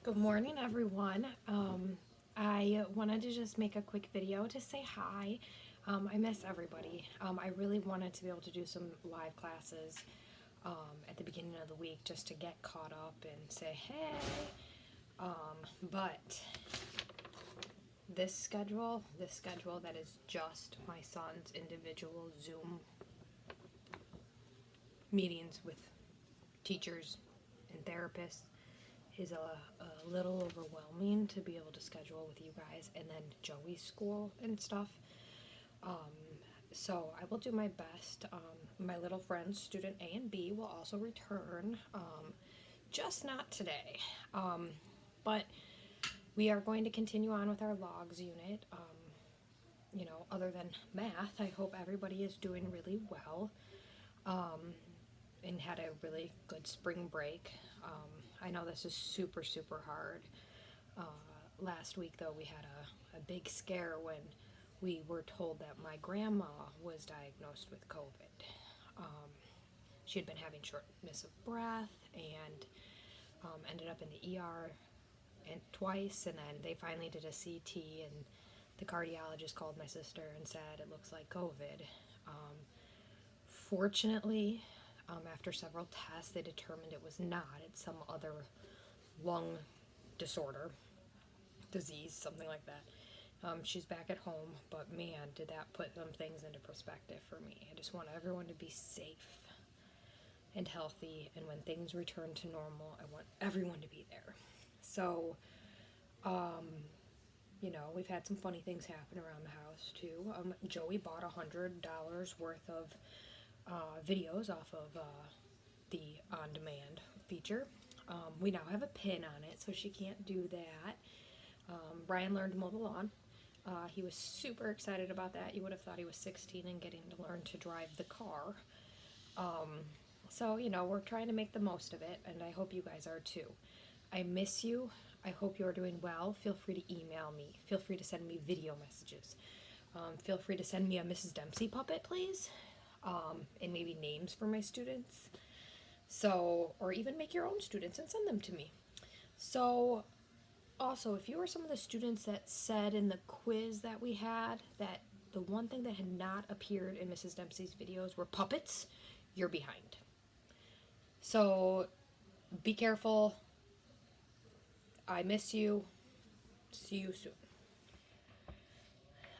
Good morning, everyone. I wanted to just make a quick video to say hi. I miss everybody. I really wanted to be able to do some live classes at the beginning of the week just to get caught up and say hey. But this schedule that is just my son's individual Zoom meetings with teachers and therapists is a little overwhelming to be able to schedule with you guys, and then Joey's school and stuff. So I will do my best. My little friends, student A and B, will also return, just not today. But we are going to continue on with our logs unit. Other than math, I hope everybody is doing really well. And had a really good spring break. I know this is super, super hard. Last week, though, we had a big scare when we were told that my grandma was diagnosed with COVID. She had been having shortness of breath and ended up in the ER twice, and then they finally did a CT, and the cardiologist called my sister and said it looks like COVID. Fortunately, after several tests, they determined it was not. It's some other lung disorder, disease, something like that. She's back at home, but man, did that put some things into perspective for me. I just want everyone to be safe and healthy, and when things return to normal, I want everyone to be there. So, we've had some funny things happen around the house too. Joey bought $100 worth of videos off of the on-demand feature. We now have a pin on it, so she can't do that. Brian learned to mow the lawn. He was super excited about that. You would have thought he was 16 and getting to learn to drive the car. So, we're trying to make the most of it, and I hope you guys are too. I miss you. I hope you're doing well. Feel free to email me. Feel free to send me video messages. Feel free to send me a Mrs. Dempsey puppet, please. And maybe names for my students. So, or even make your own students and send them to me. So, also, if you were some of the students that said in the quiz that we had that the one thing that had not appeared in Mrs. Dempsey's videos were puppets, you're behind. So, be careful. I miss you. See you soon.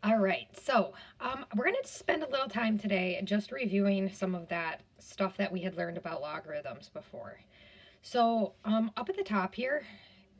All right, so we're going to spend a little time today just reviewing some of that stuff that we had learned about logarithms before. So up at the top here,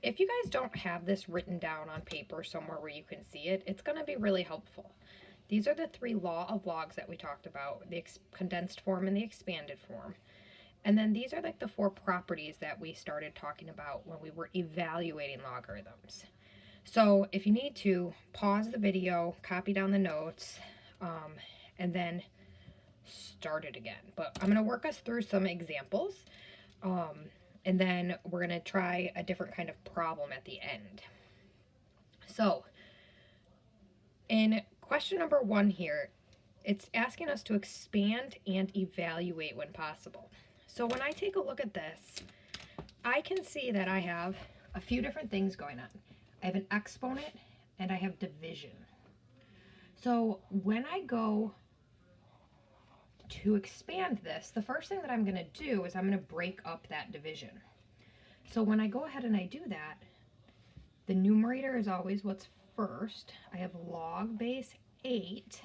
if you guys don't have this written down on paper somewhere where you can see it, it's going to be really helpful. These are the 3 law of logs that we talked about, the condensed form and the expanded form. And then these are like the 4 properties that we started talking about when we were evaluating logarithms. So if you need to, pause the video, copy down the notes, and then start it again. But I'm going to work us through some examples, and then we're going to try a different kind of problem at the end. So in question number 1 here, it's asking us to expand and evaluate when possible. So when I take a look at this, I can see that I have a few different things going on. I have an exponent and I have division. So when I go to expand this, the first thing that I'm going to do is I'm going to break up that division. So when I go ahead and I do that, the numerator is always what's first. I have log base 8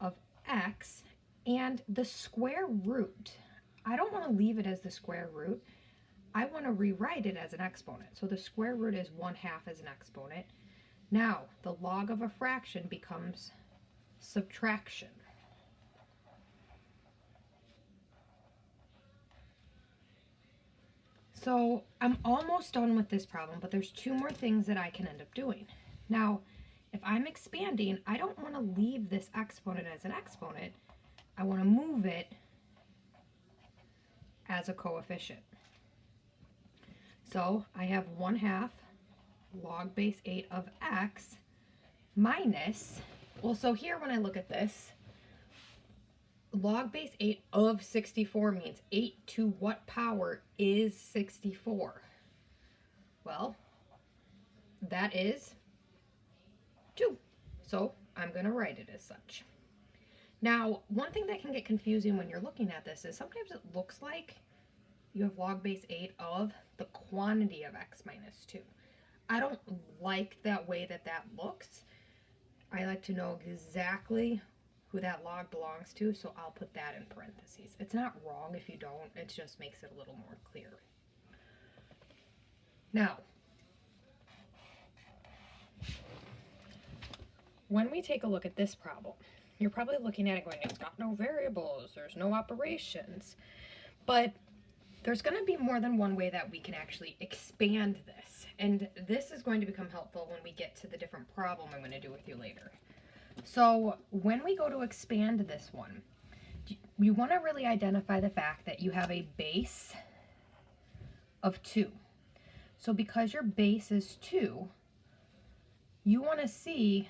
of x, and the square root, I don't want to leave it as the square root. I want to rewrite it as an exponent. So the square root is 1/2 as an exponent. Now, the log of a fraction becomes subtraction. So I'm almost done with this problem, but there's 2 more things that I can end up doing. Now, if I'm expanding, I don't want to leave this exponent as an exponent. I want to move it as a coefficient. So I have 1/2 log base 8 of x minus, well, so here when I look at this, log base 8 of 64 means 8 to what power is 64? Well, that is 2. So I'm going to write it as such. Now, one thing that can get confusing when you're looking at this is sometimes it looks like you have log base 8 of the quantity of x minus 2. I don't like that way that that looks. I like to know exactly who that log belongs to, so I'll put that in parentheses. It's not wrong if you don't, it just makes it a little more clear. Now, when we take a look at this problem, you're probably looking at it going, it's got no variables, there's no operations. But there's going to be more than one way that we can actually expand this. And this is going to become helpful when we get to the different problem I'm going to do with you later. So when we go to expand this one, you want to really identify the fact that you have a base of 2. So because your base is 2, you want to see,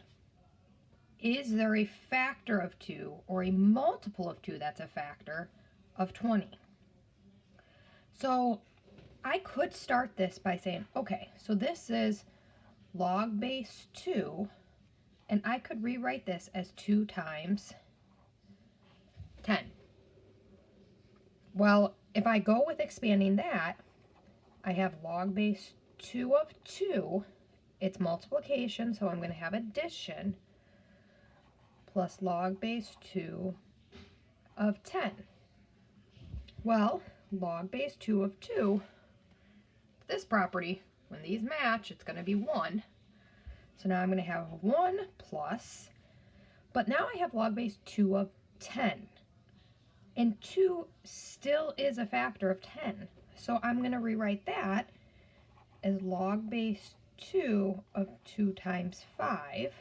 is there a factor of 2 or a multiple of 2 that's a factor of 20? So I could start this by saying, okay, so this is log base 2, and I could rewrite this as 2 times 10. Well, if I go with expanding that, I have log base 2 of 2, it's multiplication, so I'm going to have addition, plus log base 2 of 10. Well, log base 2 of 2, this property, when these match, it's going to be 1. So now I'm going to have 1 plus, but now I have log base 2 of 10. And 2 still is a factor of 10. So I'm going to rewrite that as log base 2 of 2 times 5.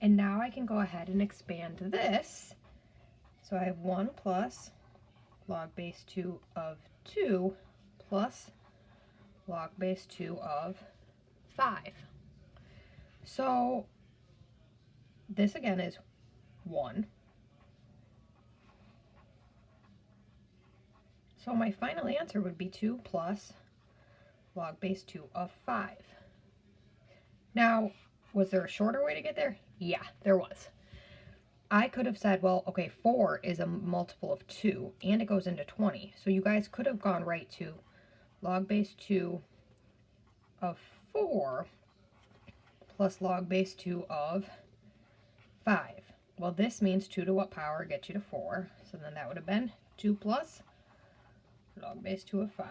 And now I can go ahead and expand this. So I have 1 plus log base 2 of 2 plus log base 2 of 5. So this again is 1. So my final answer would be 2 plus log base 2 of 5. Now, was there a shorter way to get there? Yeah, there was. I could have said, well, okay, 4 is a multiple of 2, and it goes into 20. So you guys could have gone right to log base 2 of 4 plus log base 2 of 5. Well, this means 2 to what power gets you to 4? So then that would have been 2 plus log base 2 of 5.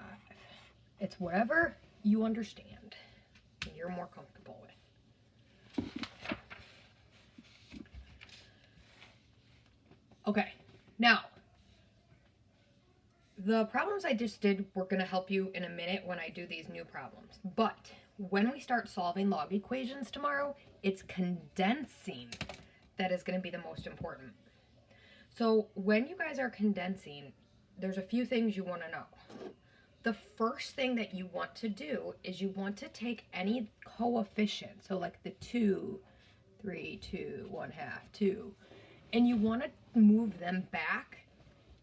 It's whatever you understand and you're more comfortable with. Okay, now, the problems I just did were going to help you in a minute when I do these new problems. But when we start solving log equations tomorrow, it's condensing that is going to be the most important. So when you guys are condensing, there's a few things you want to know. The first thing that you want to do is you want to take any coefficient, so like the 2, 3, 2, 1/2, 2, and you want to move them back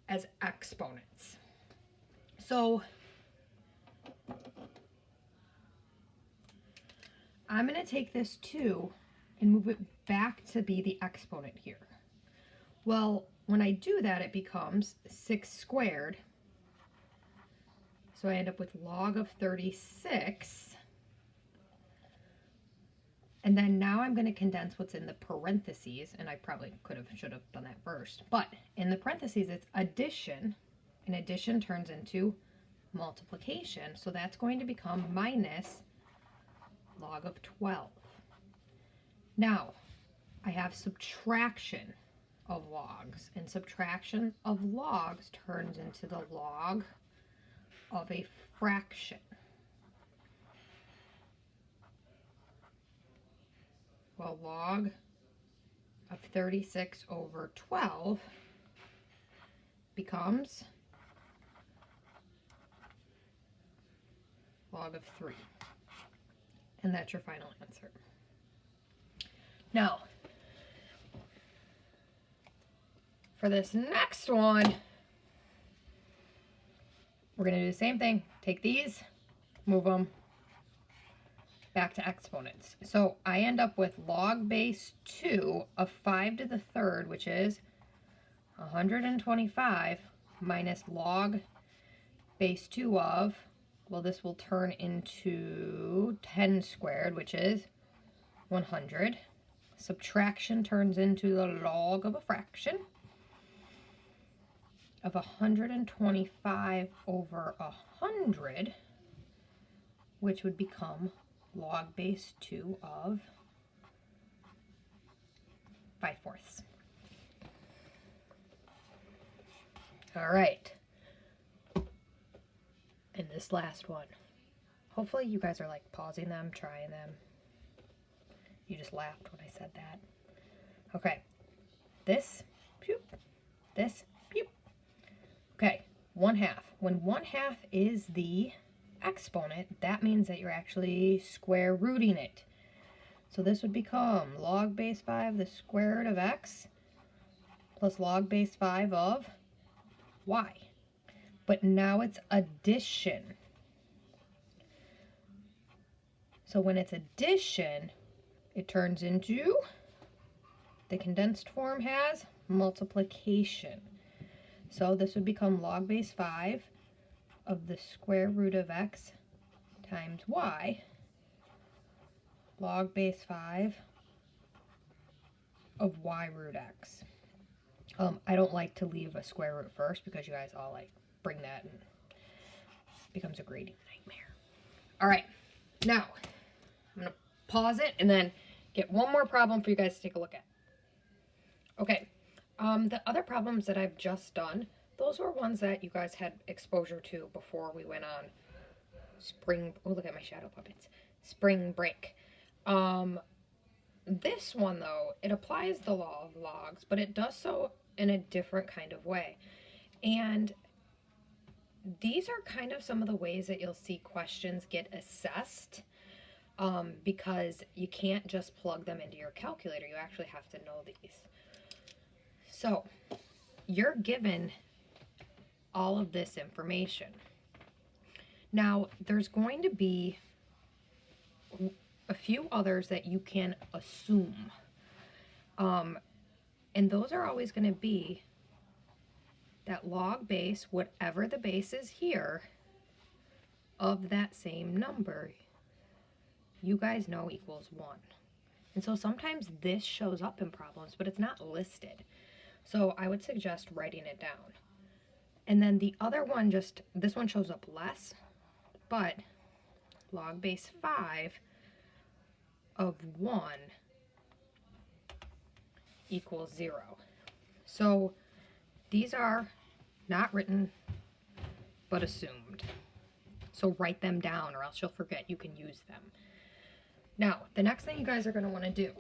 as exponents. So I'm going to take this 2 and move it back to be the exponent here. Well, when I do that, it becomes 6 squared. So I end up with log of 36. And then now I'm going to condense what's in the parentheses, and I probably should have done that first. But in the parentheses, it's addition, and addition turns into multiplication. So that's going to become minus log of 12. Now, I have subtraction of logs, and subtraction of logs turns into the log of a fraction. Well, log of 36 over 12 becomes log of 3. And that's your final answer. Now, for this next one, we're going to do the same thing. Take these, move them back to exponents. So I end up with log base 2 of 5 to the third, which is 125, minus log base 2 of, well, this will turn into 10 squared, which is 100. Subtraction turns into the log of a fraction of 125 over 100, which would become log base 2 of 5/4. All right. And this last one. Hopefully you guys are like pausing them, trying them. You just laughed when I said that. Okay. This, pew, this, pew. Okay, 1/2. When 1/2 is the exponent, that means that you're actually square rooting it. So this would become log base 5, the square root of x, plus log base 5 of y. But now it's addition. So when it's addition, it turns into, the condensed form has multiplication. So this would become log base 5 of the square root of x times y, log base 5 of y root x. I don't like to leave a square root first because you guys all like bring that and it becomes a grading nightmare. All right, now I'm going to pause it and then get one more problem for you guys to take a look at. Okay, the other problems that I've just done, those were ones that you guys had exposure to before we went on spring, oh look at my shadow puppets, spring break. This one though, it applies the law of logs, but it does so in a different kind of way. And these are kind of some of the ways that you'll see questions get assessed, because you can't just plug them into your calculator. You actually have to know these. So you're given all of this information. Now there's going to be a few others that you can assume. And those are always going to be that log base, whatever the base is here, of that same number, you guys know equals 1. And so sometimes this shows up in problems, but it's not listed. So I would suggest writing it down. And then the other one, just, this one shows up less, but log base 5 of 1 equals 0. So these are not written, but assumed. So write them down or else you'll forget you can use them. Now, the next thing you guys are going to want to do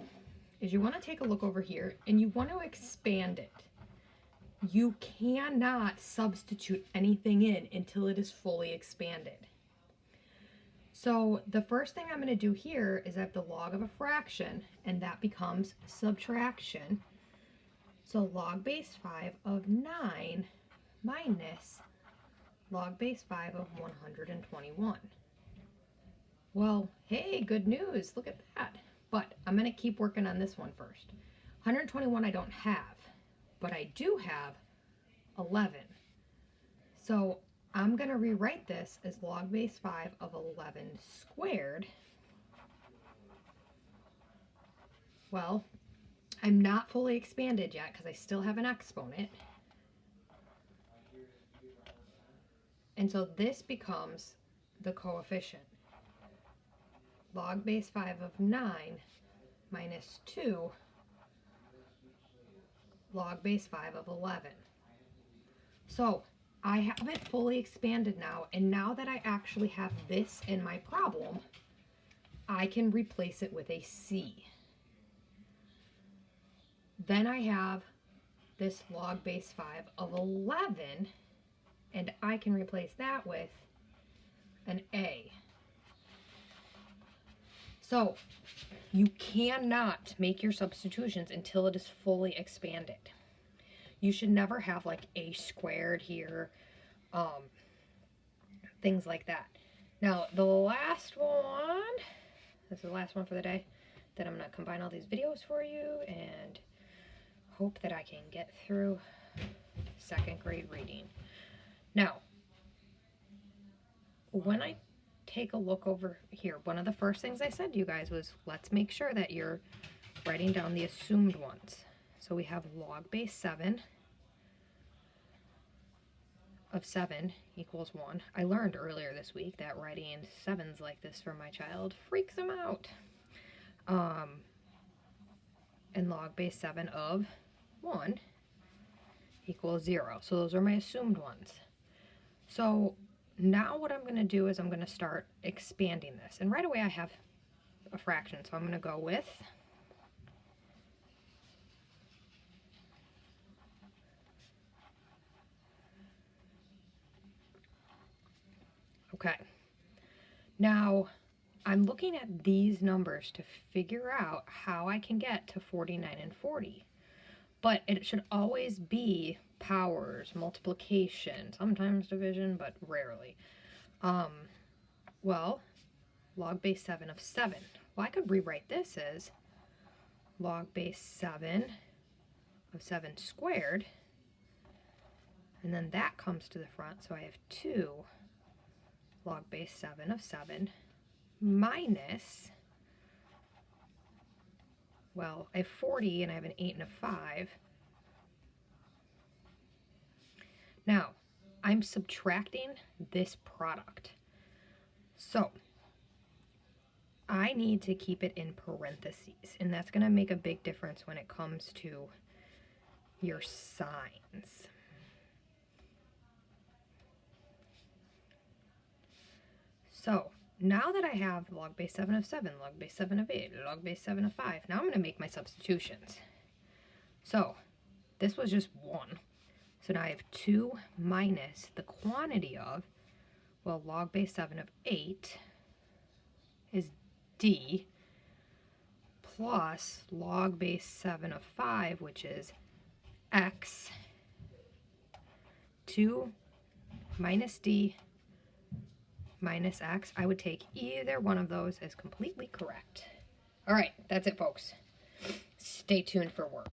is you want to take a look over here and you want to expand it. You cannot substitute anything in until it is fully expanded. So the first thing I'm going to do here is I have the log of a fraction, and that becomes subtraction. So log base 5 of 9 minus log base 5 of 121. Well, hey, good news. Look at that. But I'm going to keep working on this one first. 121 I don't have, but I do have 11. So I'm going to rewrite this as log base 5 of 11 squared. Well, I'm not fully expanded yet because I still have an exponent. And so this becomes the coefficient. Log base 5 of 9 minus 2 log base 5 of 11. So I have it fully expanded now, and now that I actually have this in my problem, I can replace it with a c. Then I have this log base 5 of 11, and I can replace that with an a. So you cannot make your substitutions until it is fully expanded. You should never have like a squared here, things like that. Now the last one, This is the last one for the day. Then I'm going to combine all these videos for you and hope that I can get through second grade reading. Now, when I take a look over here, one of the first things I said to you guys was, let's make sure that you're writing down the assumed ones. So we have log base 7 of 7 equals 1. I learned earlier this week that writing 7s like this for my child freaks him out. And log base 7 of 1 equals 0. So those are my assumed ones. So now what I'm going to do is I'm going to start expanding this. And right away I have a fraction, so I'm going to go with okay. Now I'm looking at these numbers to figure out how I can get to 49 and 40. But it should always be powers, multiplication, sometimes division, but rarely. Well, log base 7 of 7. Well, I could rewrite this as log base 7 of 7 squared. And then that comes to the front, so I have 2 log base 7 of 7 minus, well, I have 40 and I have an 8 and a 5. Now, I'm subtracting this product. So, I need to keep it in parentheses, and that's going to make a big difference when it comes to your signs. So, now that I have log base 7 of 7, log base 7 of 8, log base 7 of 5, now I'm going to make my substitutions. So, this was just 1. So now I have 2 minus the quantity of, well, log base 7 of 8 is D, plus log base 7 of 5, which is X, 2 minus D minus X. I would take either one of those as completely correct. All right, that's it, folks. Stay tuned for work.